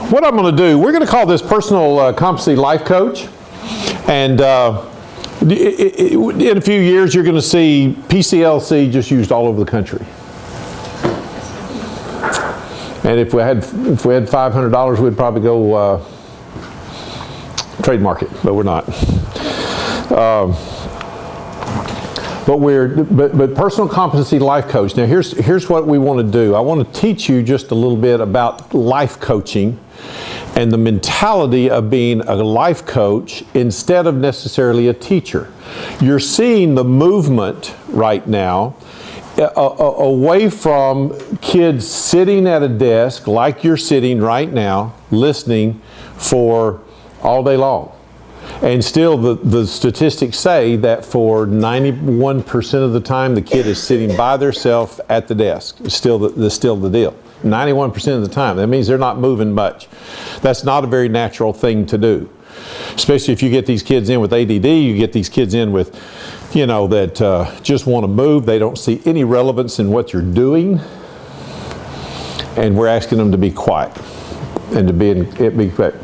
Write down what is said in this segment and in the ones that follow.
what I'm going to do, we're going to call this Personal Competency Life Coach. And in a few years, you're going to see PCLC just used all over the country. And if we had $500, we'd probably go trademark it, but we're not. But Personal Competency Life Coach. Now here's what we want to do. I want to teach you just a little bit about life coaching and the mentality of being a life coach instead of necessarily a teacher. You're seeing the movement right now away from kids sitting at a desk like you're sitting right now, listening for all day long. And still the statistics say that for 91% of the time the kid is sitting by themselves at the desk. It's still the deal. 91% of the time. That means they're not moving much. That's not a very natural thing to do. Especially if you get these kids in with ADD, you get these kids in with, that just want to move. They don't see any relevance in what you're doing. And we're asking them to be quiet and to be quiet.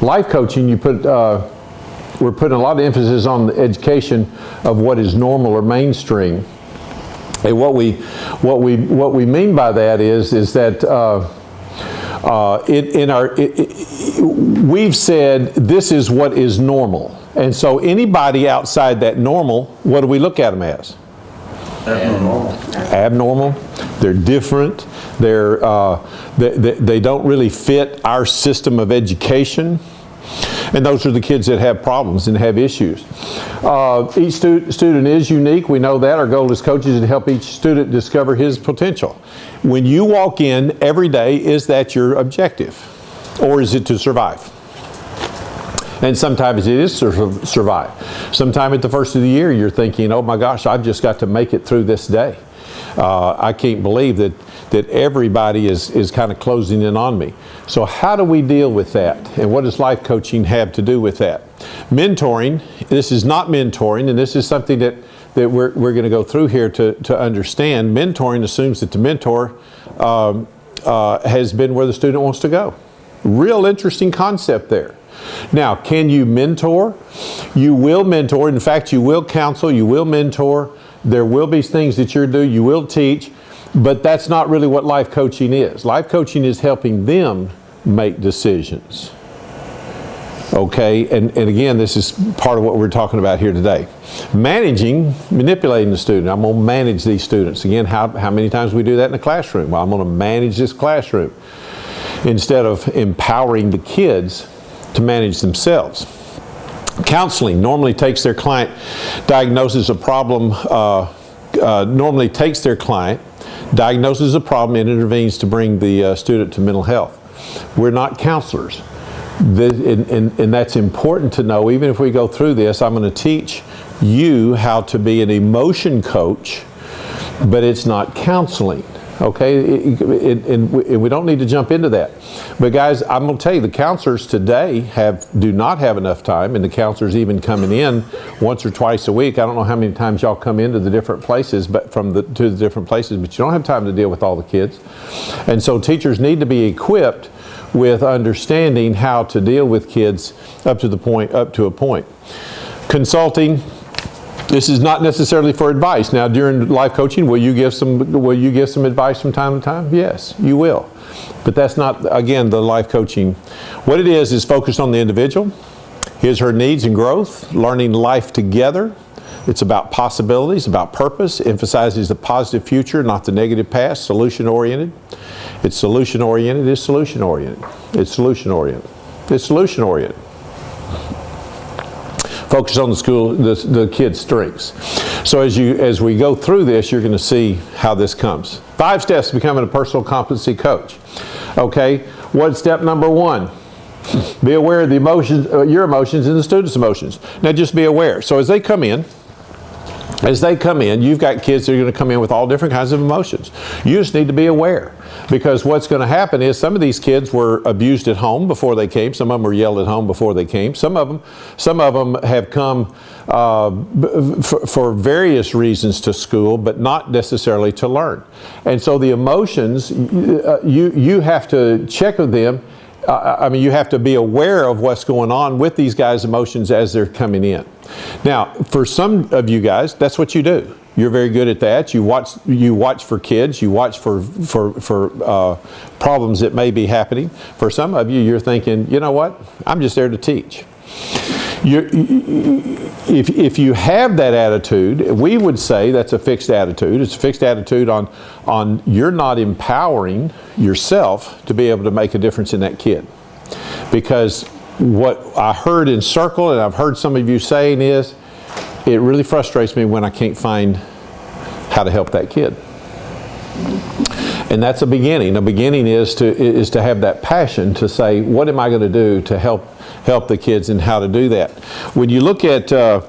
Life coaching, we're putting a lot of emphasis on the education of what is normal or mainstream. And what we mean by that is that we've said this is what is normal, and so anybody outside that normal, what do we look at them as? Abnormal. They're different. They don't really fit our system of education. And those are the kids that have problems and have issues. Each student is unique. We know that. Our goal as coaches is to help each student discover his potential. When you walk in every day, is that your objective? Or is it to survive? And sometimes it is to survive. Sometime at the first of the year, you're thinking, oh my gosh, I've just got to make it through this day. I can't believe that everybody is kind of closing in on me. So how do we deal with that? And what does life coaching have to do with that? Mentoring, this is not mentoring, and this is something that we're going to go through here to understand. Mentoring assumes that the mentor has been where the student wants to go. Real interesting concept there. Now, can you mentor? You will mentor. In fact, you will counsel, you will mentor. There will be things that you're doing, you will teach, but that's not really what life coaching is. Life coaching is helping them make decisions. Okay, and again, this is part of what we're talking about here today. Manipulating the student. I'm going to manage these students. Again, how many times we do that in a classroom? Well, I'm going to manage this classroom instead of empowering the kids to manage themselves. Counseling normally takes their client, diagnoses a problem, diagnoses a problem, and intervenes to bring the student to mental health. We're not counselors. And that's important to know. Even if we go through this, I'm going to teach you how to be an emotion coach, but it's not counseling. Okay, and we don't need to jump into that. But guys, I'm going to tell you, the counselors today do not have enough time, and the counselors even coming in once or twice a week. I don't know how many times y'all come into the different places, but to the different places, but you don't have time to deal with all the kids. And so teachers need to be equipped with understanding how to deal with kids up to a point. Consulting. This is not necessarily for advice. Now, during life coaching, will you give some advice from time to time? Yes, you will. But that's not, again, the life coaching. What it is focused on the individual, his, her needs and growth, learning life together. It's about possibilities, about purpose, emphasizes the positive future, not the negative past, solution-oriented. It's solution-oriented, it's solution-oriented. It's solution-oriented. It's solution-oriented. Focus on the kid's strengths. So as we go through this, you're going to see how this comes. 5 steps to becoming a personal competency coach. Okay, what's step number 1? Be aware of the emotions, your emotions and the student's emotions. Now just be aware. So as they come in, you've got kids that are going to come in with all different kinds of emotions. You just need to be aware, because what's going to happen is some of these kids were abused at home before they came. Some of them were yelled at home before they came. Some of them have come for various reasons to school, but not necessarily to learn. And so the emotions, you have to check with them I mean, you have to be aware of what's going on with these guys' emotions as they're coming in. Now, for some of you guys, that's what you do. You're very good at that. You watch for kids. You watch for problems that may be happening. For some of you, you're thinking, you know what? I'm just there to teach. If you have that attitude, we would say that's a fixed attitude. It's a fixed attitude on you're not empowering yourself to be able to make a difference in that kid. Because what I heard in circle, and I've heard some of you saying is, it really frustrates me when I can't find how to help that kid. And that's a beginning. A beginning is to have that passion to say, what am I going to do to help the kids and how to do that. When you look at the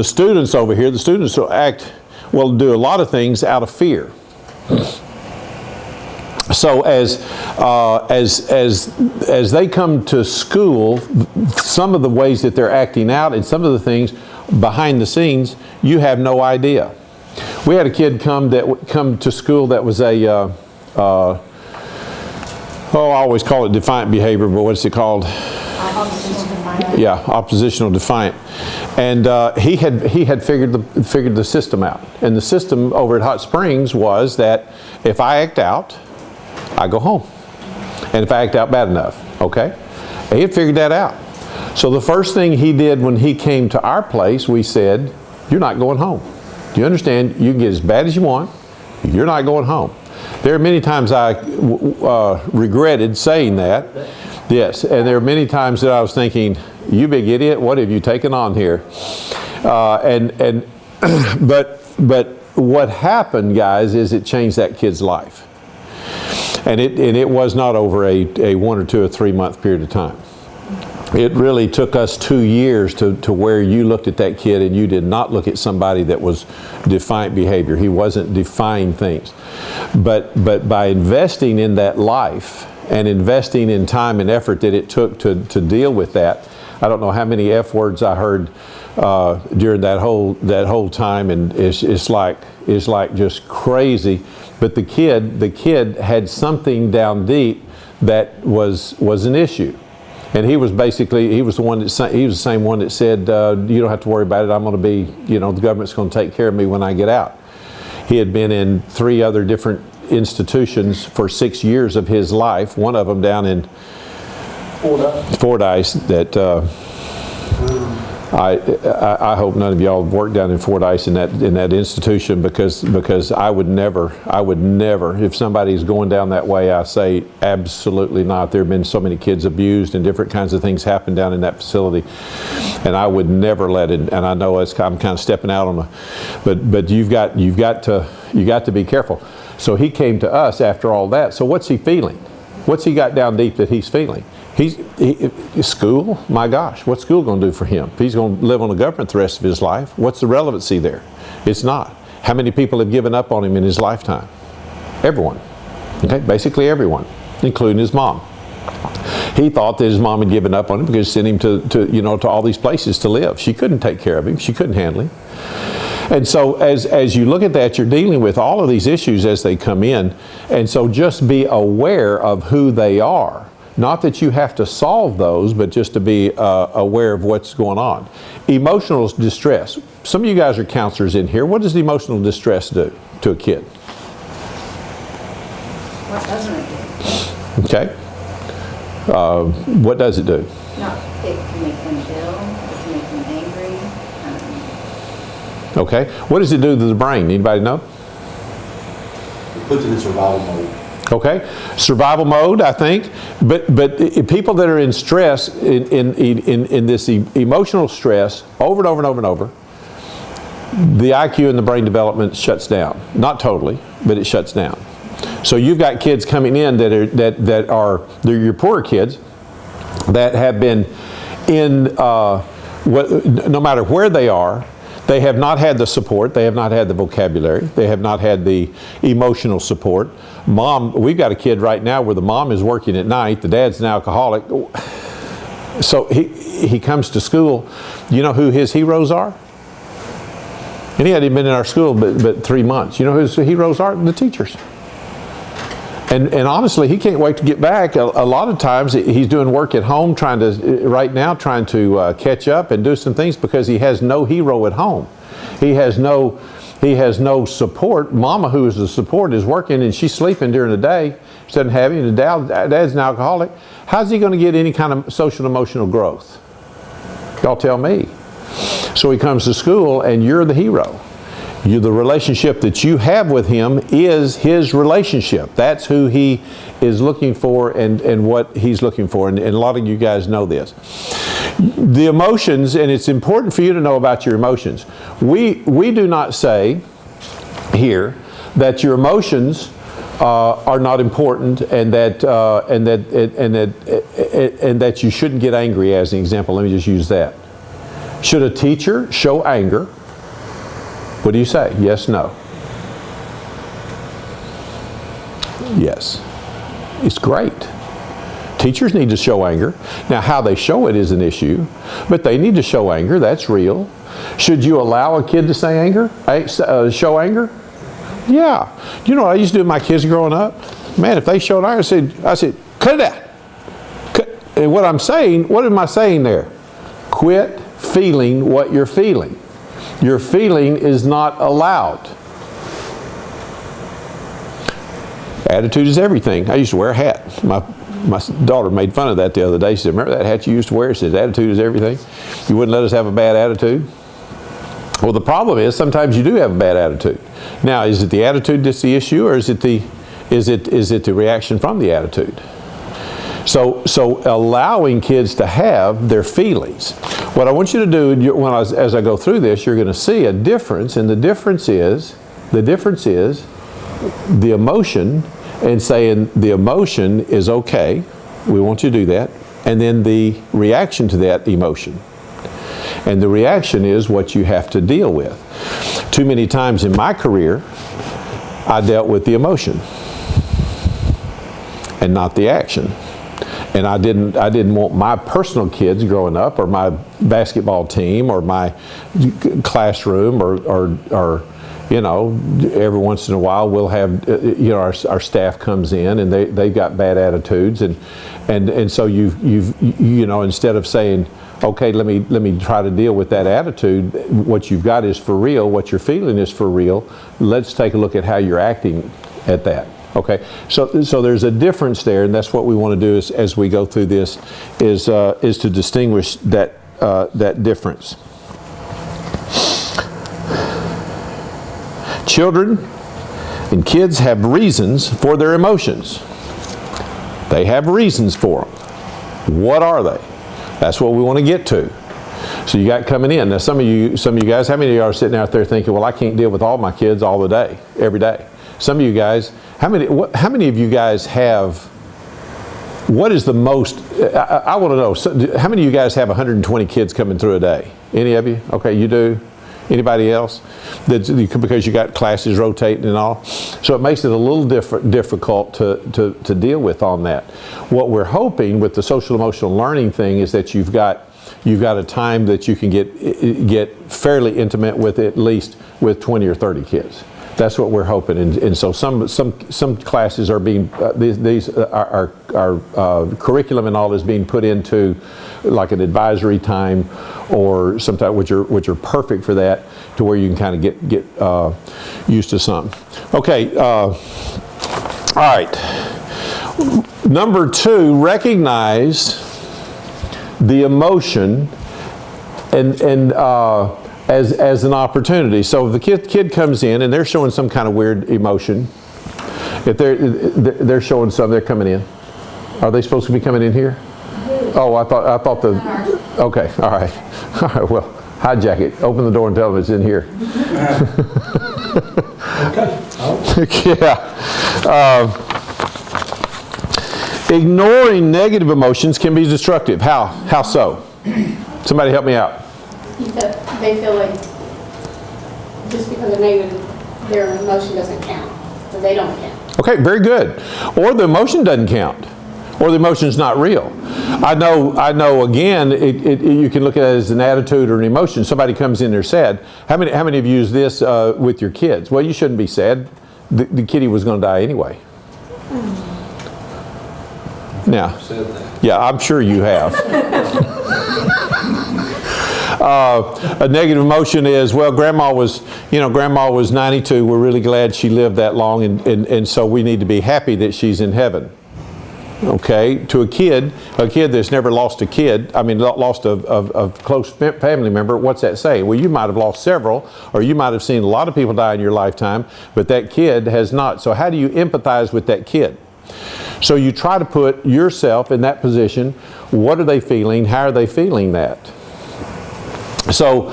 students over here, the students will do a lot of things out of fear. So as they come to school, some of the ways that they're acting out and some of the things behind the scenes, you have no idea. We had a kid come to school that was I always call it defiant behavior, but what's it called? Oppositional defiant. Yeah, oppositional defiant. And he had figured the system out. And the system over at Hot Springs was that if I act out, I go home. And if I act out bad enough, okay? And he had figured that out. So the first thing he did when he came to our place, we said, you're not going home. Do you understand? You can get as bad as you want. You're not going home. There are many times I regretted saying that. Yes, and there are many times that I was thinking, you big idiot, what have you taken on here? But what happened, guys, is it changed that kid's life. And it was not over a 1 or 2 or 3 month period of time. It really took us 2 years to where you looked at that kid and you did not look at somebody that was defiant behavior. He wasn't defying things. But by investing in that life and investing in time and effort that it took to deal with that, I don't know how many F words I heard during that whole time, and it's like just crazy. But the kid had something down deep that was an issue. And he was the same one that said, you don't have to worry about it. I'm going to be, the government's going to take care of me when I get out. He had been in 3 other different institutions for 6 years of his life. One of them down in Fordyce that I hope none of y'all worked down in Fordyce in that institution, because I would never, if somebody's going down that way, I say absolutely not. There have been so many kids abused and different kinds of things happen down in that facility, and I would never let it. And I know I'm kind of stepping out on but you've got to be careful. So he came to us after all that. So what's he feeling? What's he got down deep that he's feeling? School? My gosh, what's school going to do for him? If he's going to live on the government the rest of his life, what's the relevancy there? It's not. How many people have given up on him in his lifetime? Everyone. Okay, basically everyone, including his mom. He thought that his mom had given up on him because she sent him to all these places to live. She couldn't take care of him. She couldn't handle him. And so as you look at that, you're dealing with all of these issues as they come in. And so just be aware of who they are. Not that you have to solve those, but just to be aware of what's going on. Emotional distress. Some of you guys are counselors in here. What does emotional distress do to a kid? What doesn't it do? Okay. What does it do? No, it can make them ill. It can make them angry. Okay. What does it do to the brain? Anybody know? It puts it in survival mode. Okay, survival mode, I think. But people that are in stress, in this emotional stress, over and over and over and over, the IQ and the brain development shuts down. Not totally, but it shuts down. So you've got kids coming in they're your poorer kids that have been in no matter where they are. They have not had the support. They have not had the vocabulary. They have not had the emotional support. We've got a kid right now where the mom is working at night. The dad's an alcoholic. So he comes to school. You know who his heroes are? And he hadn't been in our school but 3 months. You know who his heroes are? The teachers. And honestly, he can't wait to get back. A lot of times he's doing work at home, trying to catch up and do some things because he has no hero at home. He has no support. Mama, who is the support, is working and she's sleeping during the day. She doesn't have any. Dad's an alcoholic. How's he going to get any kind of social and emotional growth? Y'all tell me. So he comes to school and you're the hero. The relationship that you have with him is his relationship. That's who he is looking for and what he's looking for. And a lot of you guys know this. The emotions, and it's important for you to know about your emotions. We do not say here that your emotions are not important and that you shouldn't get angry, as an example. Let me just use that. Should a teacher show anger? What do you say? Yes, no? Yes. It's great. Teachers need to show anger. Now, how they show it is an issue, but they need to show anger. That's real. Should you allow a kid to say anger? Show anger? Yeah. You know what I used to do with my kids growing up? Man, if they showed anger, I said, cut it out. And what am I saying there? Quit feeling what you're feeling. Your feeling is not allowed. Attitude is everything. I used to wear a hat. My daughter made fun of that the other day. She said, remember that hat you used to wear? She said, attitude is everything. You wouldn't let us have a bad attitude? Well, the problem is sometimes you do have a bad attitude. Now, is it the attitude that's the issue, or is it the reaction from the attitude? So allowing kids to have their feelings. What I want you to do as I go through this, you're going to see a difference, and the difference is the emotion, and saying the emotion is okay. We want you to do that, and then the reaction to that emotion. And the reaction is what you have to deal with. Too many times in my career, I dealt with the emotion and not the action. And I didn't want my personal kids growing up, or my basketball team, or my classroom, or you know, every once in a while we'll have, you know, our staff comes in and they've got bad attitudes, and so you know, instead of saying, okay, let me try to deal with that attitude, what you've got is for real, what you're feeling is for real, let's take a look at how you're acting at that. Okay, so there's a difference there, and that's what we want to do as we go through this, is to distinguish that difference. Children and kids have reasons for their emotions. They have reasons for them. What are they? That's what we want to get to. So you got coming in. Now some of you guys, how many of you are sitting out there thinking, well, I can't deal with all my kids all the day, every day? Some of you guys, how many of you guys have, what is the most, I want to know, how many of you guys have 120 kids coming through a day? Any of you? Okay, you do? Anybody else? Because you got classes rotating and all. So it makes it a little difficult to deal with on that. What we're hoping with the social emotional learning thing is that you've got a time that you can get fairly intimate with, at least with 20 or 30 kids. That's what we're hoping, and so some classes are being our curriculum and all is being put into like an advisory time, or sometime which are perfect for that, to where you can kind of get used to something. Okay, all right. Number 2, recognize the emotion and as an opportunity. So if the kid comes in and they're showing some kind of weird emotion, if they're showing some, they're coming in. Are they supposed to be coming in here? Oh, I thought okay, all right, well, hijack it. Open the door and tell them it's in here. Okay. Yeah. Ignoring negative emotions can be destructive. How so? Somebody help me out. They feel like just because they're negative, their emotion doesn't count, or they don't count. Okay, very good. Or the emotion doesn't count, or the emotion's not real. I know. Again, you can look at it as an attitude or an emotion. Somebody comes in, they're sad. How many have used this with your kids? Well, you shouldn't be sad. The kitty was going to die anyway. Now, Said that. yeah, I'm sure you have. A negative emotion is, well, grandma was 92. We're really glad she lived that long, and so we need to be happy that she's in heaven. Okay, to a kid that's never lost lost a close family member, what's that say? Well, you might have lost several, or you might have seen a lot of people die in your lifetime, but that kid has not. So how do you empathize with that kid? So you try to put yourself in that position. What are they feeling? How are they feeling that? So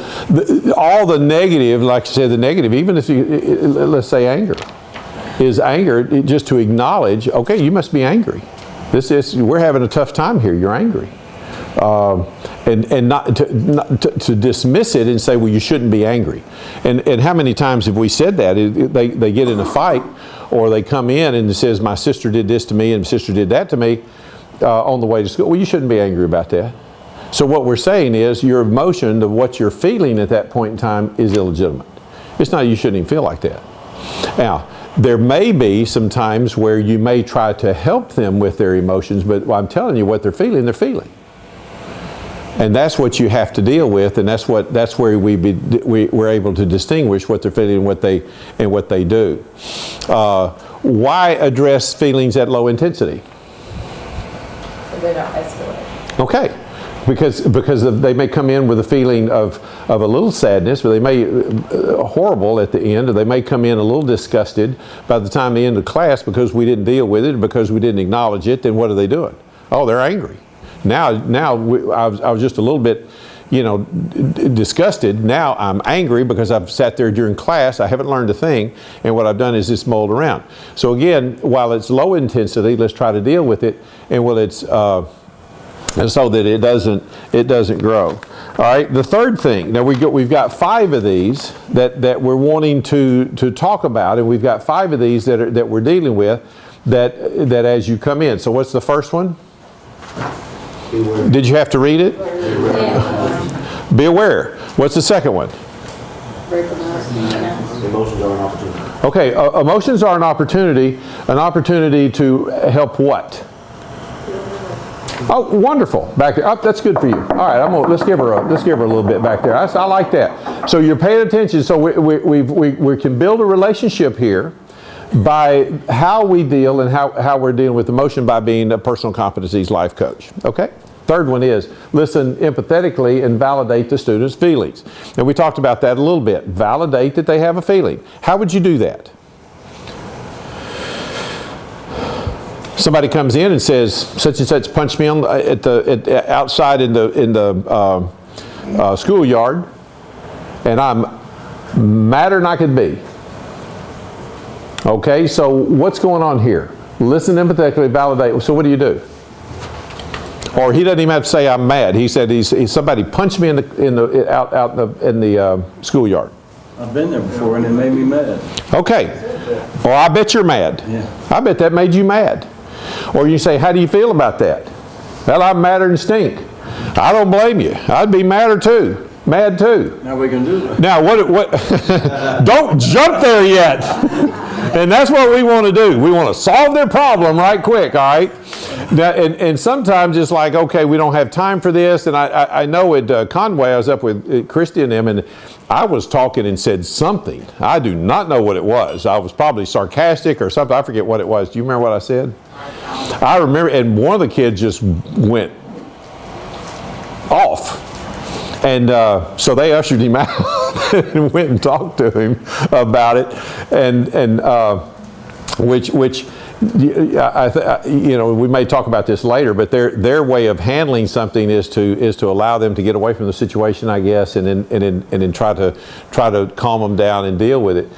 all the negative, like I said, the negative, even if let's say anger, is anger just to acknowledge, okay, you must be angry. We're having a tough time here, you're angry. And not to dismiss it and say, well, you shouldn't be angry. And how many times have we said that? They get in a fight, or they come in and it says, my sister did this to me and my sister did that to me on the way to school. Well, you shouldn't be angry about that. So what we're saying is your emotion of what you're feeling at that point in time is illegitimate. It's not, you shouldn't even feel like that. Now, there may be some times where you may try to help them with their emotions, but I'm telling you what they're feeling. And that's what you have to deal with, and that's where we're able to distinguish what they're feeling and what they do. Why address feelings at low intensity? So they don't escalate. Okay. Because they may come in with a feeling of a little sadness, but they may horrible at the end, or they may come in a little disgusted by the time they end of class because we didn't deal with it, because we didn't acknowledge it. Then what are they doing? Oh, they're angry. Now I was just a little bit, disgusted. Now I'm angry because I've sat there during class. I haven't learned a thing, and what I've done is just mold around. So again, while it's low intensity, let's try to deal with it, and so that it doesn't grow. All right. The third thing. Now we've got 5 of these that we're wanting to talk about, and we've got 5 of these that we're dealing with that as you come in. So what's the first one? Beware. Did you have to read it? Be aware. What's the second one? Emotions are an opportunity. Okay. Emotions are an opportunity to help what? Oh, wonderful! Back there. Oh, that's good for you. All right, let's give her a little bit back there. I like that. So you're paying attention. So we can build a relationship here by how we deal and how we're dealing with emotion by being a personal competencies life coach. Okay. Third one is listen empathetically and validate the student's feelings. And we talked about that a little bit. Validate that they have a feeling. How would you do that? Somebody comes in and says, such and such punched me outside in the schoolyard, and I'm madder than I could be. Okay, so what's going on here? Listen empathetically, validate. So what do you do? Or he doesn't even have to say I'm mad. He said somebody punched me in the schoolyard. I've been there before and it made me mad. Okay. Well, I bet you're mad. Yeah. I bet that made you mad. Or you say, how do you feel about that? Well, I'm madder than stink. I don't blame you. I'd be mad too. Now we can do that. Now, what don't jump there yet. And that's what we want to do. We want to solve their problem right quick, all right? Now, and sometimes it's like, okay, we don't have time for this. And I know at Conway, I was up with Christy and them, and I was talking and said something. I do not know what it was. I was probably sarcastic or something. I forget what it was. Do you remember what I said? I remember, and one of the kids just went off. And so they ushered him out and went and talked to him about it, and which we may talk about this later, but their way of handling something is to allow them to get away from the situation, I guess, and then try to calm them down and deal with it.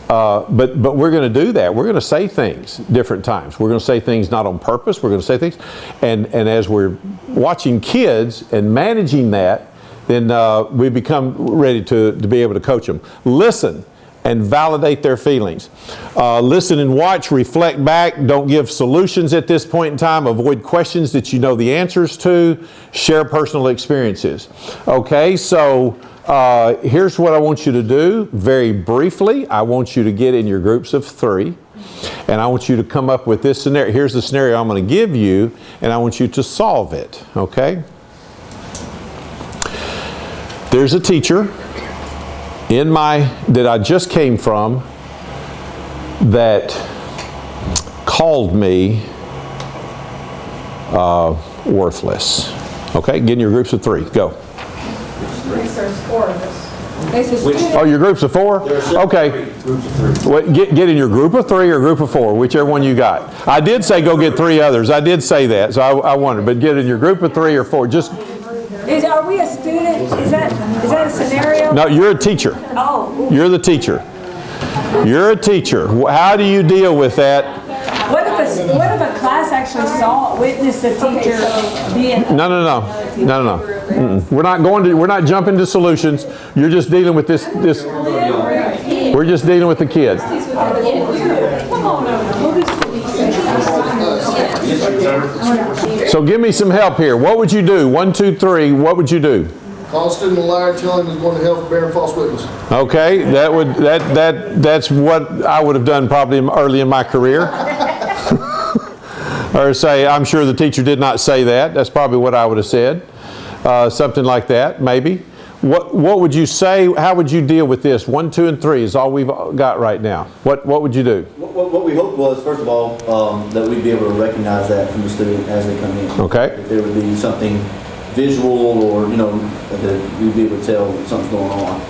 But we're going to do that. We're going to say things different times. We're going to say things not on purpose. We're going to say things, and as we're watching kids and managing that, then we become ready to be able to coach them. Listen and validate their feelings. Listen and watch, reflect back. Don't give solutions at this point in time. Avoid questions that you know the answers to. Share personal experiences. Okay, so here's what I want you to do very briefly. I want you to get in your groups of 3. And I want you to come up with this scenario. Here's the scenario I'm going to give you, and I want you to solve it, okay? There's a teacher that I just came from that called me worthless. Okay, get in your groups of 3. Go. There's 4 of us. Oh, your groups of 4? Okay. Groups of 3. Well, get in your group of 3 or group of 4, whichever one you got. I did say go get 3 others. I did say that, so I wondered. But get in your group of 3 or 4. Just Are we a student? Is that a scenario? no. You're a teacher. Oh, You're the teacher. You're a teacher. How do you deal with that? what if a class actually witnessed a teacher being? No. Mm-mm. We're not jumping to solutions. You're just dealing with this. We're just dealing with the kid. So give me some help here. What would you do? 1, 2, 3. What would you do? Call a student a liar, tell him he's going to hell for bearing false witness. Okay, that's what I would have done probably early in my career. Or say, I'm sure the teacher did not say that. That's probably what I would have said. Something like that, maybe. What would you say? How would you deal with this? 1, 2, and 3 is all we've got right now. What would you do? What we hoped was, first of all, that we'd be able to recognize that from the student as they come in. Okay. If there would be something visual or, that we'd be able to tell that something's going on.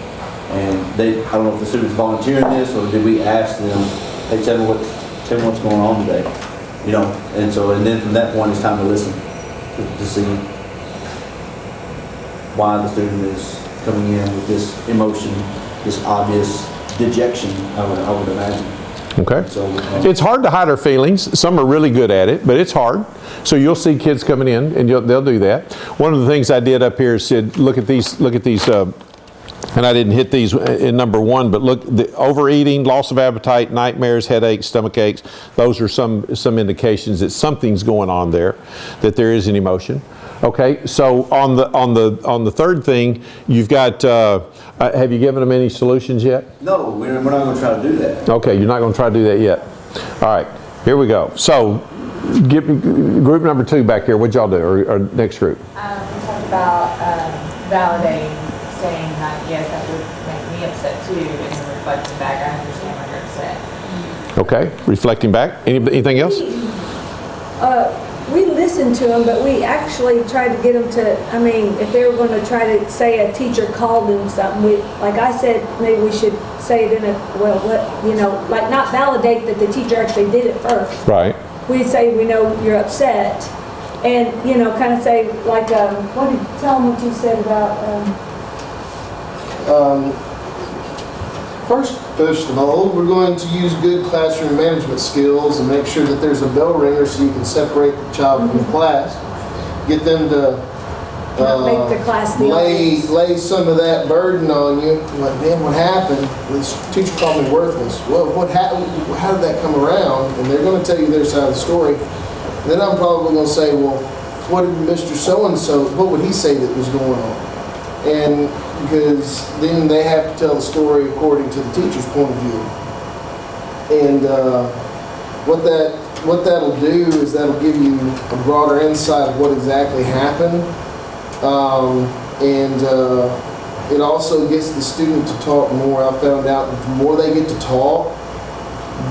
And I don't know if the student's volunteering this or did we ask them, hey, tell me what's going on today. And then from that point it's time to listen to see why the student is coming in with this emotion, this obvious dejection, I would imagine. Okay. So It's hard to hide our feelings. Some are really good at it, but it's hard. So you'll see kids coming in, and they'll do that. One of the things I did up here is said, look at these, and I didn't hit these in number 1, but look, the overeating, loss of appetite, nightmares, headaches, stomach aches. Those are some indications that something's going on there, that there is an emotion. Okay, so on the third thing, you've got. Have you given them any solutions yet? no, we're not going to try to do that. Okay, you're not going to try to do that yet. All right, here we go. So, give me group number 2 back here. What'd y'all do, or next group? We talked about validating, saying that, yes, that would make me upset too, and then reflecting back, I understand why you're upset. Okay, reflecting back. Anything else? We listened to them, but we actually tried to get them to, if they were going to try to say a teacher called them something, like I said, maybe we should say it in like not validate that the teacher actually did it first. Right. We'd say, we know you're upset, and, kind of say, like, tell them what you said about, First of all, we're going to use good classroom management skills and make sure that there's a bell ringer so you can separate the child from the class. Get them to not make the class the audience. lay some of that burden on you. Like, man, what happened? This teacher called me worthless. Well, what happened? How did that come around? And they're going to tell you their side of the story. And then I'm probably going to say, well, what did Mr. So-and-so, what would he say that was going on? And because then they have to tell the story according to the teacher's point of view. And what that'll do is that'll give you a broader insight of what exactly happened. It also gets the student to talk more. I found out that the more they get to talk,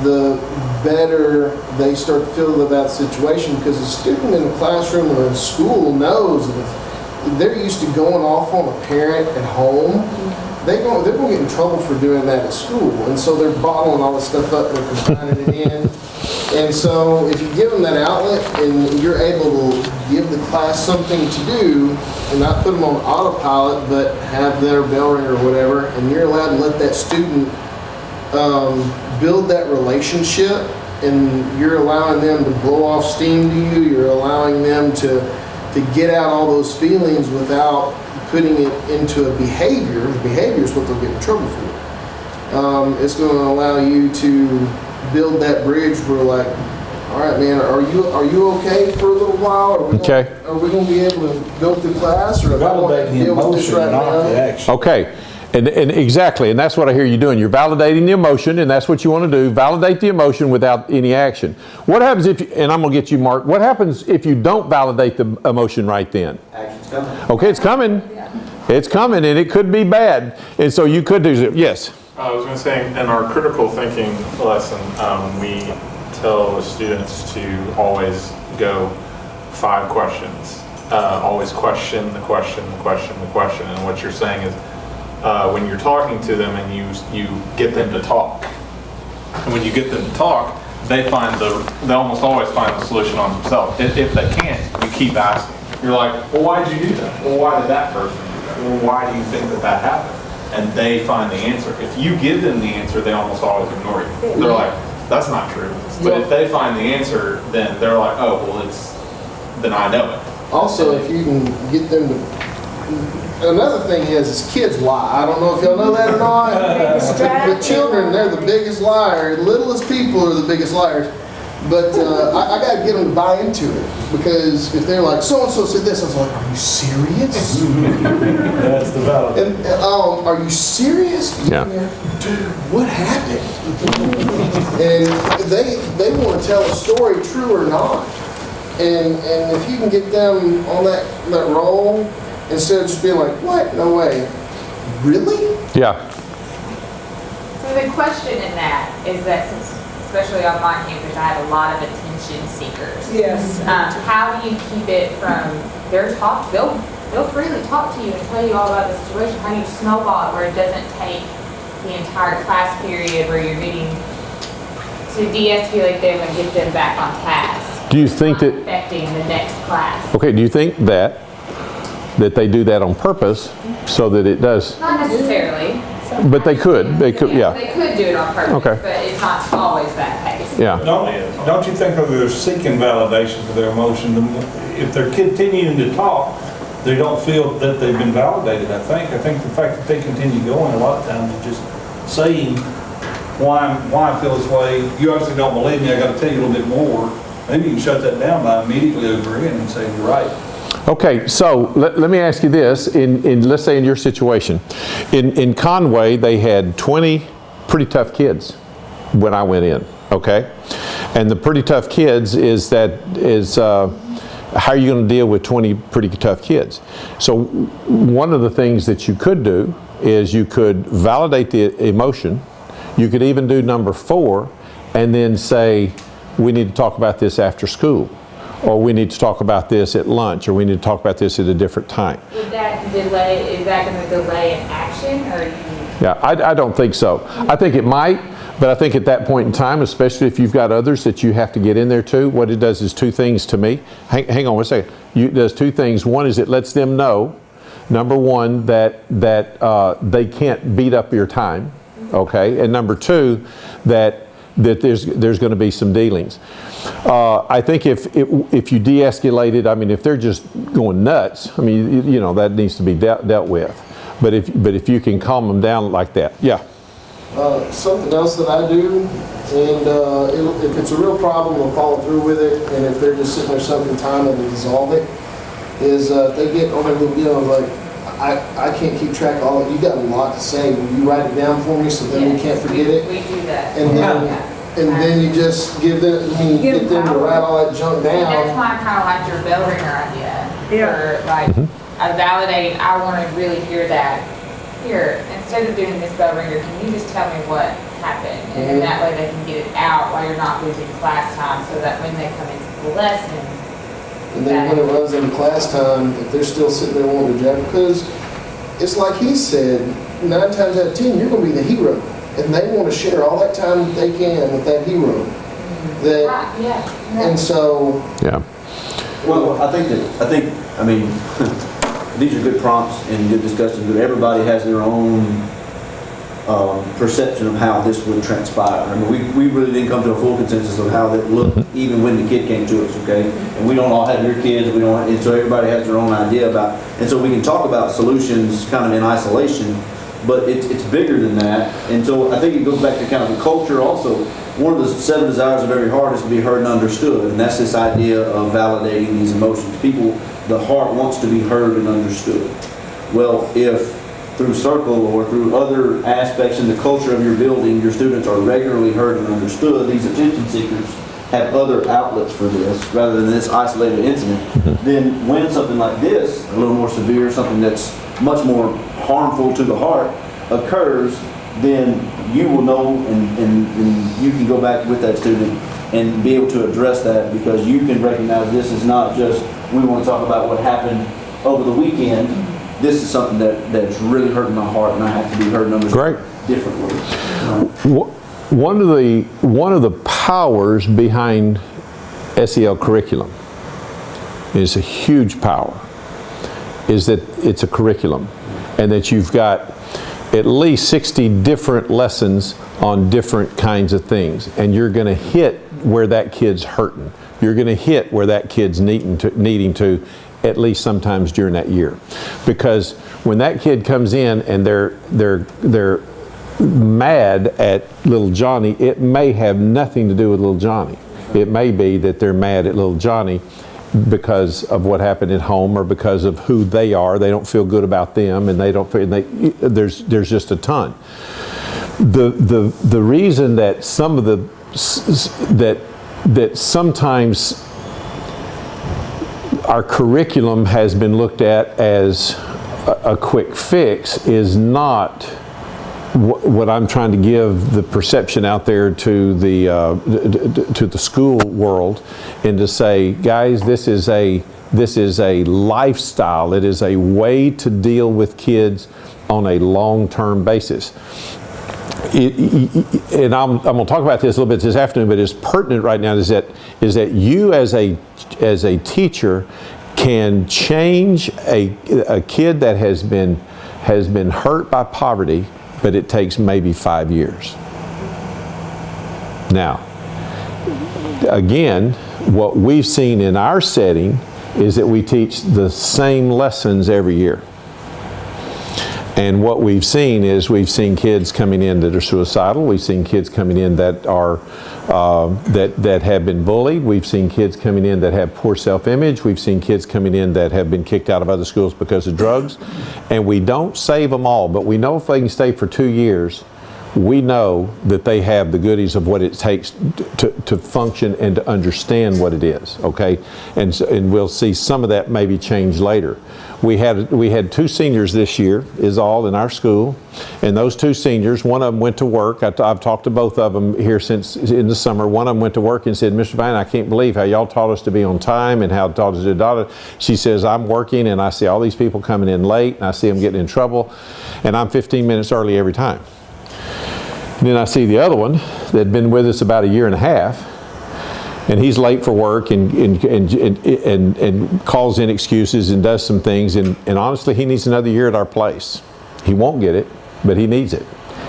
the better they start to feel about the situation, because a student in a classroom or in school knows that if they're used to going off on a parent at home, they're going to get in trouble for doing that at school. And so they're bottling all this stuff up, they're confining it in. And so if you give them that outlet and you're able to give the class something to do and not put them on autopilot, but have their bell ring or whatever, and you're allowed to let that student build that relationship, and you're allowing them to blow off steam to you, you're allowing them to get out all those feelings without putting it into a behavior. The behavior is what they'll get in trouble for. It's going to allow you to build that bridge where, like, all right, man, are you okay for a little while? Are we going to be able to go through class, or am I going to deal with this right now? Okay. And exactly, and that's what I hear you doing. You're validating the emotion, and that's what you want to do. Validate the emotion without any action. What happens if, and I'm going to get you, Mark, what happens if you don't validate the emotion right then? Action's coming. Okay, it's coming. It's coming, and it could be bad. And so you could do, yes? I was going to say, in our critical thinking lesson, we tell the students to always go 5 questions. Always question the question, the question, the question. And what you're saying is, when you're talking to them and you get them to talk, and when you get them to talk, they almost always find the solution on themselves. If they can't, you keep asking. You're like, well, why did you do that? Well, why did that person do that? Well, why do you think that happened? And they find the answer. If you give them the answer, they almost always ignore you. They're like, that's not true. But if they find the answer, then they're like, oh, well, then I know it. Also, if you can get them to, another thing is kids lie. I don't know if y'all know that or not. But children, they're the biggest liars. Littlest people are the biggest liars. But I got to get them to buy into it, because if they're like, so-and-so said this, I was like, are you serious? That's the valid. And are you serious? Yeah. Dude, what happened? And they want to tell a story, true or not. And if you can get them on that roll, instead of just being like, what? No way. Really? Yeah. So the question in that is that, since, especially on my campus, I have a lot of attention seekers. Yes. How do you keep it from their talk? They'll freely talk to you and tell you all about the situation. How do you snowball it where it doesn't take the entire class period where you're getting to de-escalate them and get them back on task? Do you think that, affecting the next class? okay, do you think that they do that on purpose so that it does? Not necessarily. But they could, yeah. They could do it on purpose, Okay. but it's not always that case. Yeah. Don't you think that they're seeking validation for their emotion? If they're continuing to talk, they don't feel that they've been validated, I think. I think the fact that they continue going a lot of times is just saying why I feel this way. You obviously don't believe me, I got to tell you a little bit more. Maybe you can shut that down by immediately agreeing and saying, you're right. Okay, so let me ask you this, let's say in your situation. In Conway, they had 20 pretty tough kids when I went in, okay? And the pretty tough kids is how are you going to deal with 20 pretty tough kids? So one of the things that you could do is you could validate the emotion. You could even do number 4 and then say, we need to talk about this after school. Or we need to talk about this at lunch, or we need to talk about this at a different time. Would that delay, is that going to delay an action, or Yeah, I don't think so. I think it might, but I think at that point in time, especially if you've got others that you have to get in there too, what it does is 2 things to me. Hang on one second. It does 2 things. One is it lets them know, number 1, that they can't beat up your time, okay? And number 2, that there's going to be some dealings. I think if you de-escalate it, I mean, if they're just going nuts, I mean, you know, that needs to be dealt with. But if you can calm them down like that, yeah. Something else that I do, and if it's a real problem, we'll follow through with it. And if they're just sitting there sucking time and dissolve it, is if they get on their little deal, like, I can't keep track of all of it. You got a lot to say. Will you write it down for me so then we can't forget it? we do that? And then you just get them to write all that junk That's down. why I kind of like your bell ringer idea. Yeah. For like, validating, I want to really hear that. Here, instead of doing this bell ringer, can you just tell me what happened? And then that way they can get it out while you're not losing class time, so that when they come into the lesson. And then when it runs into class time, if they're still sitting there wanting to jab, because it's like he said, 9 times out of 10, you're going to be the hero. And they want to share all that time that they can with that hero. Right, yeah. And so... Yeah. Well, I mean, these are good prompts and good discussions, but everybody has their own perception of how this would transpire. I mean, we really didn't come to a full consensus of how that looked, even when the kid came to us, okay? And we don't all have your kids, and so everybody has their own idea about, and so we can talk about solutions kind of in isolation, but it's bigger than that. And so I think it goes back to kind of the culture also. One of the 7 desires of every heart is to be heard and understood, and that's this idea of validating these emotions. The heart wants to be heard and understood. Well, if through Circle or through other aspects in the culture of your building, your students are regularly heard and understood, these attention seekers have other outlets for this rather than this isolated incident, then when something like this, a little more severe, something that's much more harmful to the heart occurs, then you will know and you can go back with that student and be able to address that, because you can recognize this is not just, we want to talk about what happened over the weekend. This is something that's really hurting my heart, and I have to be heard and understood differently. One of the powers behind SEL curriculum is a huge power, is that it's a curriculum, and that you've got at least 60 different lessons on different kinds of things, and you're going to hit where that kid's hurting. You're going to hit where that kid's needing to at least sometimes during that year, because when that kid comes in and they're mad at little Johnny, it may have nothing to do with little Johnny. It may be that they're mad at little Johnny because of what happened at home, or because of who they are. They don't feel good about them, and there's just a ton. The reason that some of that sometimes our curriculum has been looked at as a quick fix is not what I'm trying to give the perception out there to the school world, and to say, guys, this is a lifestyle. It is a way to deal with kids on a long-term basis. And I'm going to talk about this a little bit this afternoon, but it's pertinent right now is that you as a teacher can change a kid that has been hurt by poverty, but it takes maybe 5 years. Now, again, what we've seen in our setting is that we teach the same lessons every year. And what we've seen is we've seen kids coming in that are suicidal. We've seen kids coming in that are that have been bullied. We've seen kids coming in that have poor self-image. We've seen kids coming in that have been kicked out of other schools because of drugs. And we don't save them all, but we know if they can stay for 2 years, we know that they have the goodies of what it takes to function and to understand what it is, okay? And we'll see some of that maybe change later. We had 2 seniors this year, is all, in our school, and those 2 seniors, one of them went to work. I've talked to both of them here since in the summer. One of them went to work and said, Mr. Vine, I can't believe how y'all taught us to be on time and how taught us to do. She says, I'm working and I see all these people coming in late and I see them getting in trouble, and I'm 15 minutes early every time. And then I see the other one that had been with us about 1.5 years, and he's late for work and calls in excuses and does some things, and honestly, he needs another year at our place. He won't get it, but he needs it.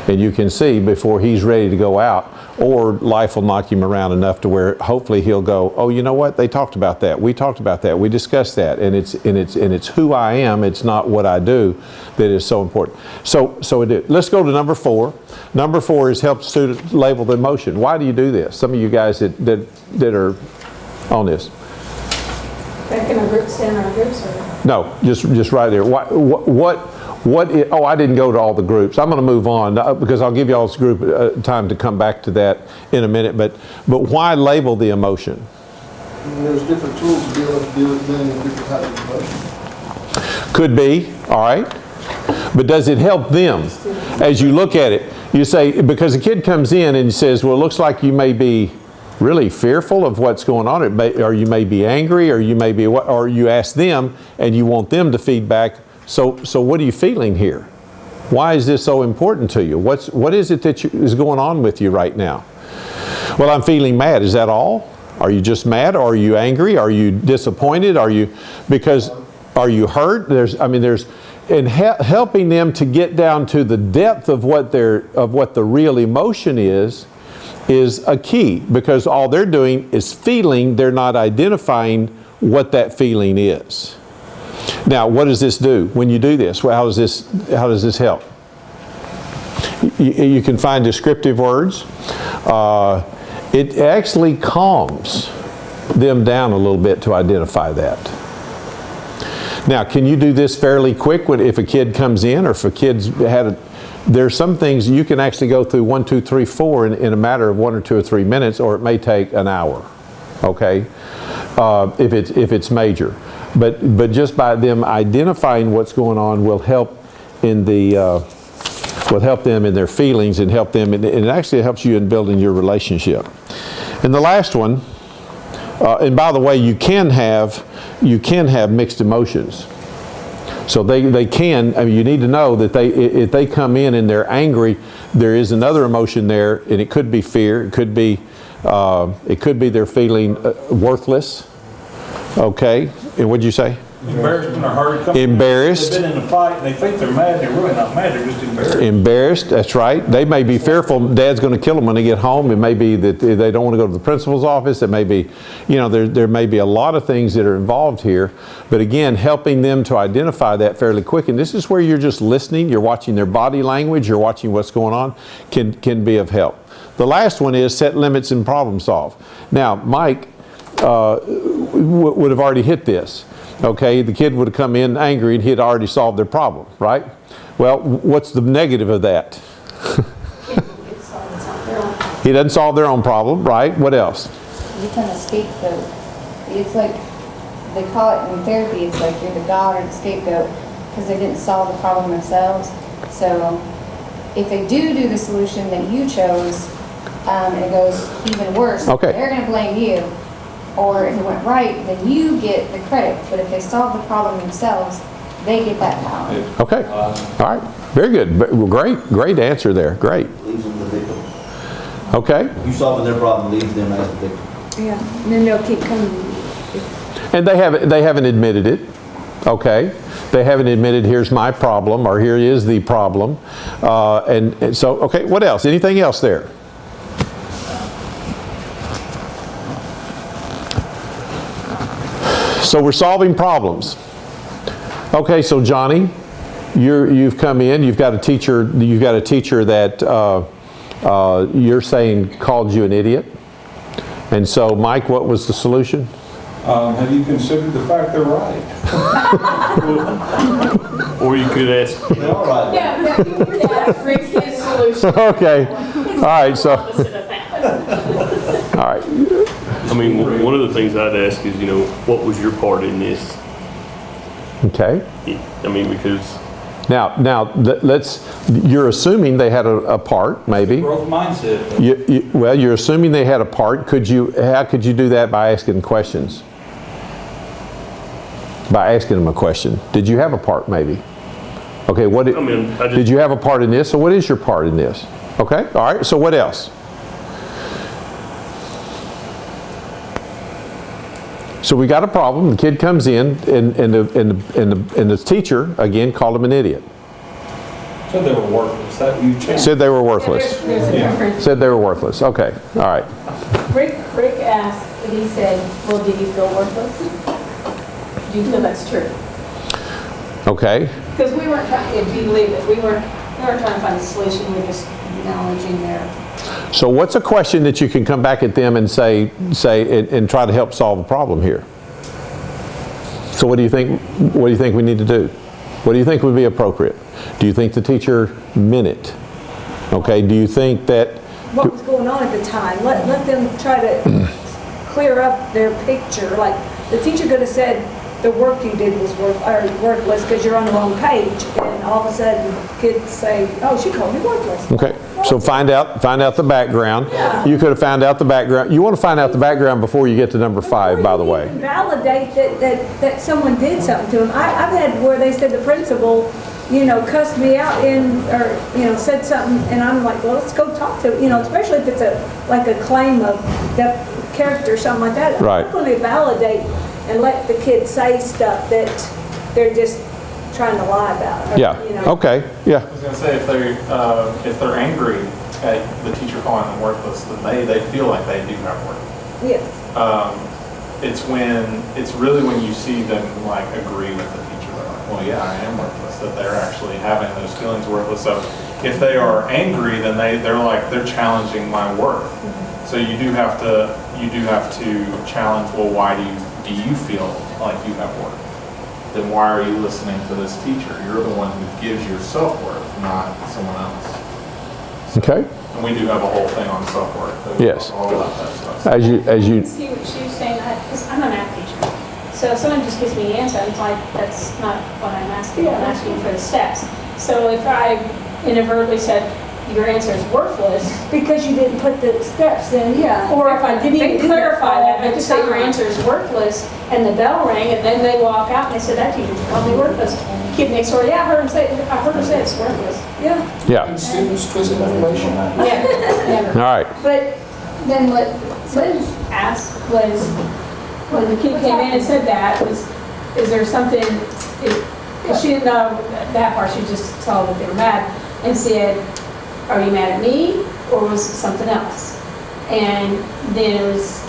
And you can see before he's ready to go out, or life will knock him around enough to where hopefully he'll go, oh, you know what? They talked about that. We talked about that. We discussed that. And it's who I am. It's not what I do that is so important. So let's go to number 4. Number 4 is help students label the emotion. Why do you do this? Some of you guys that are on this. Back in our groups, stand in our groups, or? No, just right there. I didn't go to all the groups. I'm going to move on because I'll give you all this group time to come back to that in a minute. But why label the emotion? And there's different tools to be able to deal with many different types of emotions. Could be, all right. But does it help them? As you look at it, you say, because a kid comes in and says, well, it looks like you may be really fearful of what's going on, or you may be angry, or you may be, or you ask them and you want them to feed back. So what are you feeling here? Why is this so important to you? What is it that is going on with you right now? Well, I'm feeling mad. Is that all? Are you just mad? Or are you angry? Are you disappointed? Are you hurt? And helping them to get down to the depth of what the real emotion is a key, because all they're doing is feeling. They're not identifying what that feeling is. Now, what does this do when you do this? Well, how does this help? You can find descriptive words. It actually calms them down a little bit to identify that. Now, can you do this fairly quick if a kid comes in, or if a kid's there's some things you can actually go through 1, 2, 3, 4 in a matter of 1 or 2 or 3 minutes, or it may take an hour, okay, if it's major. But just by them identifying what's going on will help in will help them in their feelings, and help them, and it actually helps you in building your relationship. And the last one, and by the way, you can have mixed emotions. So they can, I mean, you need to know that if they come in and they're angry, there is another emotion there, and it could be fear, it could be they're feeling worthless, okay? And what'd you say? Embarrassment or hurt. Embarrassed. They've been in a fight and they think they're mad, they're really not mad, they're just embarrassed. Embarrassed, that's right. They may be fearful Dad's going to kill them when they get home. It may be that they don't want to go to the principal's office. It may be, there may be a lot of things that are involved here. But again, helping them to identify that fairly quick. And this is where you're just listening, you're watching their body language, you're watching what's going on, can be of help. The last one is set limits and problem solve. Now, Mike would have already hit this. Okay, the kid would have come in angry and he had already solved their problem, right? Well, what's the negative of that? He doesn't solve their own problem, right? What else? You become a scapegoat. It's like, they call it in therapy, it's like you're the god or the scapegoat, because they didn't solve the problem themselves. So if they do the solution that you chose, and it goes even worse, Okay. they're going to blame you. Or if it went right, then you get the credit. But if they solve the problem themselves, they get that power. Okay, all right, very good. Great answer there, great. Leaves them the victim. Okay, You solving their problem leaves them as the victim. Yeah, and then they'll keep coming. and they haven't admitted it, okay? They haven't admitted, here's my problem, or here is the problem. And so, okay, what else? Anything else there? So we're solving problems. Okay, so Johnny, you've come in. You've got a teacher. That you're saying called you an idiot. And so, Mike, what was the solution? Have you considered the fact they're right? Or you could ask, They're all right. Yeah, Rick, his solution. Okay. All right. So. All right. I mean, one of the things I'd ask is, what was your part in this? Okay. I mean, because Now, you're assuming they had a part, maybe. Growth mindset. Well, you're assuming they had a part. How could you do that by asking questions? By asking them a question. Did you have a part, maybe? Okay, did you have a part in this? So what is your part in this? Okay, all right, so what else? So we got a problem. The kid comes in, and the teacher again called him an idiot. Said they were worthless. That you changed. Said they were worthless. There's a difference. Said they were worthless. Okay. All right. Rick asked, and he said, well, did you feel worthless? Do you feel that's true? Okay. Because we weren't trying, if you believe it, we weren't trying to find a solution, we were just acknowledging their. So what's a question that you can come back at them and say and try to help solve a problem here? So what do you think we need to do? What do you think would be appropriate? Do you think the teacher meant it? Okay, do you think that What was going on at the time? Let them try to clear up their picture. Like, the teacher could have said, the work you did was worthless because you're on the wrong page, and all of a sudden kids say, oh, she called me worthless. Okay, so find out the background. Yeah. You could have found out the background. You want to find out the background before you get to number 5, by the way. Before you even validate that someone did something to them. I've had where they said the principal, cussed me out or said something, and I'm like, well, let's go talk to, especially if it's a claim of deaf character or something like that. Right. I'm not going to validate and let the kids say stuff that they're just trying to lie about. Or, Yeah. Okay. Yeah. I was going to say, if they're angry at the teacher calling them worthless, then they feel like they do have worth. Yes. It's really when you see them like agree with the teacher, they're like, well, yeah, I am worthless, that they're actually having those feelings of worthless. So if they are angry, then they're challenging my worth. Mm-hmm. So you do have to challenge, well, why do you feel like you have worth? then why are you listening to this teacher? You're the one who gives your self-worth, not someone else. Okay? And we do have a whole thing on self-worth. Yes. All about that stuff. As you, See what she was saying, because I'm a math teacher. So if someone just gives me the answer, I'm like, that's not what I'm asking. I'm asking for the steps. So if I inadvertently said, your answer is worthless, Because you didn't put the steps in, yeah. or if I didn't They even do that clarify that, I all just the say your time. answer is worthless, and the bell rang, and then they walk out and they said, that teacher told me worthless. Kid next door, yeah, I heard her say it's worthless. Yeah. yeah. And students twisting information. Yeah, never. All right. But then what Liz asked was, when the kid came in and said that, was, is there something, she didn't know that part, she just saw that they were mad, and said, are you mad at me, or was it something else? And then it was,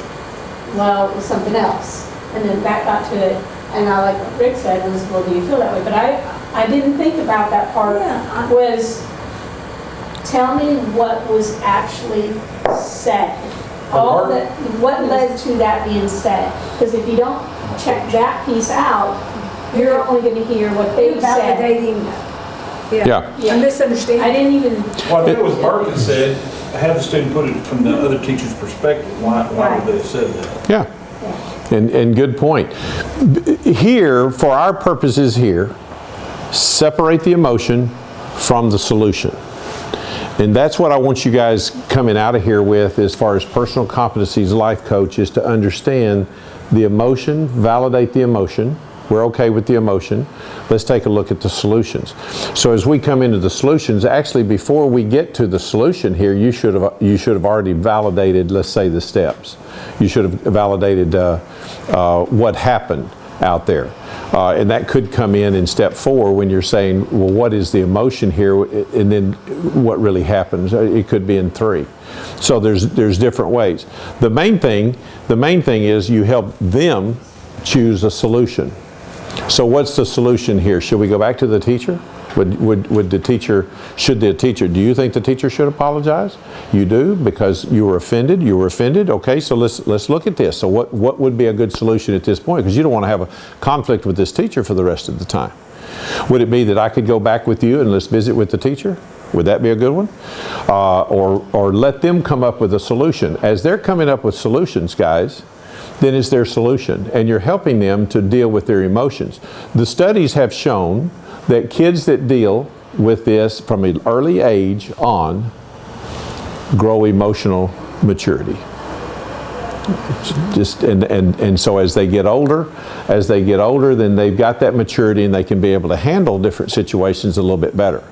well, it was something else. And then that got to it, and I, like what Rick said, was, well, do you feel that way? But I didn't think about that part, Yeah, was, tell me what was actually said. All that, what led to that being said? Because if you don't check that piece out, you're only going to hear what they said. Validating. Yeah. Yeah. A misunderstanding. I didn't even, Well, I think it was Burke that said, have the student put it from the other teacher's perspective. Why would they have said that? Yeah. And good point. Here, for our purposes here, separate the emotion from the solution. And that's what I want you guys coming out of here with as far as personal competencies life coach, is to understand the emotion, validate the emotion. We're okay with the emotion. Let's take a look at the solutions. So as we come into the solutions, actually before we get to the solution here, you should have already validated, let's say, the steps. You should have validated what happened out there. And that could come in step 4 when you're saying, well, what is the emotion here? And then what really happens? It could be in 3. So there's different ways. The main thing is you help them choose a solution. So what's the solution here? Should we go back to the teacher? Should the teacher, do you think the teacher should apologize? You do, because you were offended. Okay, so let's look at this. So what would be a good solution at this point? Because you don't want to have a conflict with this teacher for the rest of the time. Would it be that I could go back with you and let's visit with the teacher? Would that be a good one? Or let them come up with a solution. As they're coming up with solutions, guys, then it's their solution, and you're helping them to deal with their emotions. The studies have shown that kids that deal with this from an early age on grow emotional maturity. And so as they get older, then they've got that maturity and they can be able to handle different situations a little bit better.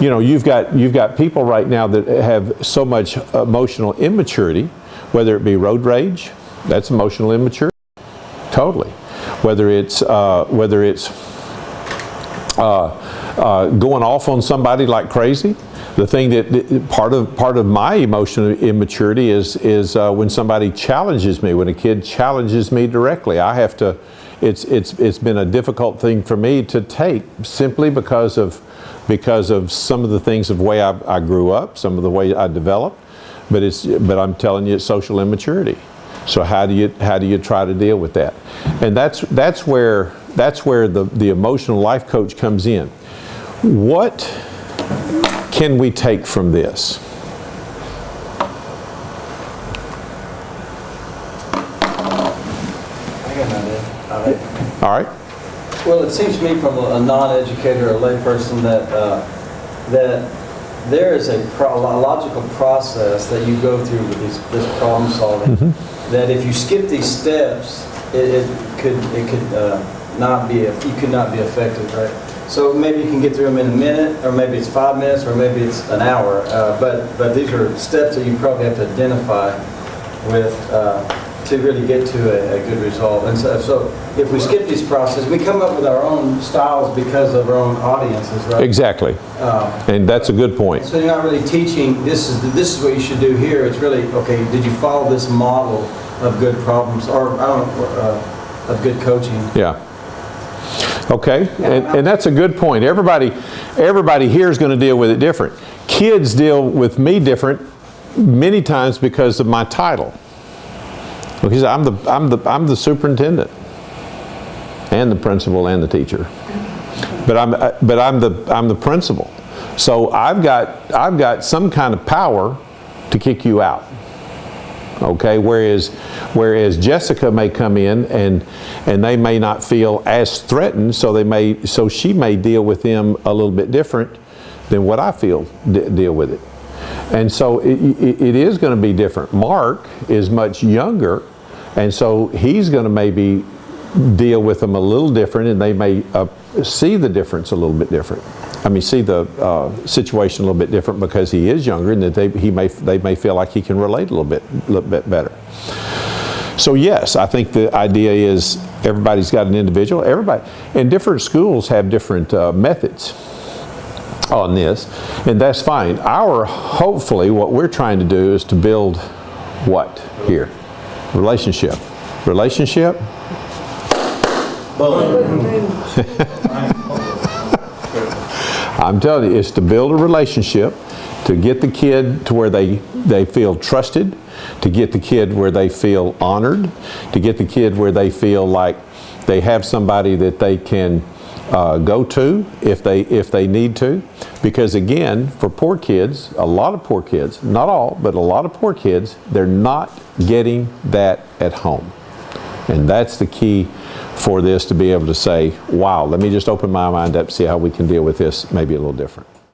You know, you've got people right now that have so much emotional immaturity, whether it be road rage. That's emotional immaturity, totally. Whether it's going off on somebody like crazy. The thing that part of my emotional immaturity is when somebody challenges me. When a kid challenges me directly, I have to. It's been a difficult thing for me to take, simply because of some of the things of the way I grew up, some of the way I developed. But I'm telling you, it's social immaturity. So how do you try to deal with that? And that's where the emotional life coach comes in. What can we take from this? I got an idea. All right. Well, it seems to me from a non-educator, a layperson, that there is a logical process that you go through with this problem solving. Mm-hmm. That if you skip these steps, you could not be effective, right? So maybe you can get through them in a minute, or maybe it's 5 minutes, or maybe it's an hour. But these are steps that you probably have to identify with to really get to a good result. And so if we skip these processes, we come up with our own styles because of our own audiences, right? Exactly. And that's a good point. So you're not really teaching, this is what you should do here. It's really, okay, did you follow this model of good problems, or of good coaching? Yeah. Okay, and that's a good point. Everybody here is going to deal with it different. Kids deal with me different many times because of my title. Because I'm the superintendent. and the principal and the teacher. But I'm the principal. So I've got some kind of power to kick you out. Okay, whereas Jessica may come in and they may not feel as threatened, so she may deal with them a little bit different than what I deal with it. And so it is going to be different. Mark is much younger, and so he's going to maybe deal with them a little different, and they may see the difference a little bit different. I mean, see the situation a little bit different because he is younger, and that they may feel like he can relate a little bit better. So yes, I think the idea is everybody's got an individual. And different schools have different methods on this, and that's fine. Hopefully, what we're trying to do is to build what here? Relationship. I'm telling you, it's to build a relationship, to get the kid to where they feel trusted, to get the kid where they feel honored, to get the kid where they feel like they have somebody that they can go to if they need to. Because again, for poor kids, a lot of poor kids, not all, but a lot of poor kids, they're not getting that at home. And that's the key for this, to be able to say, wow, let me just open my mind up, see how we can deal with this maybe a little different.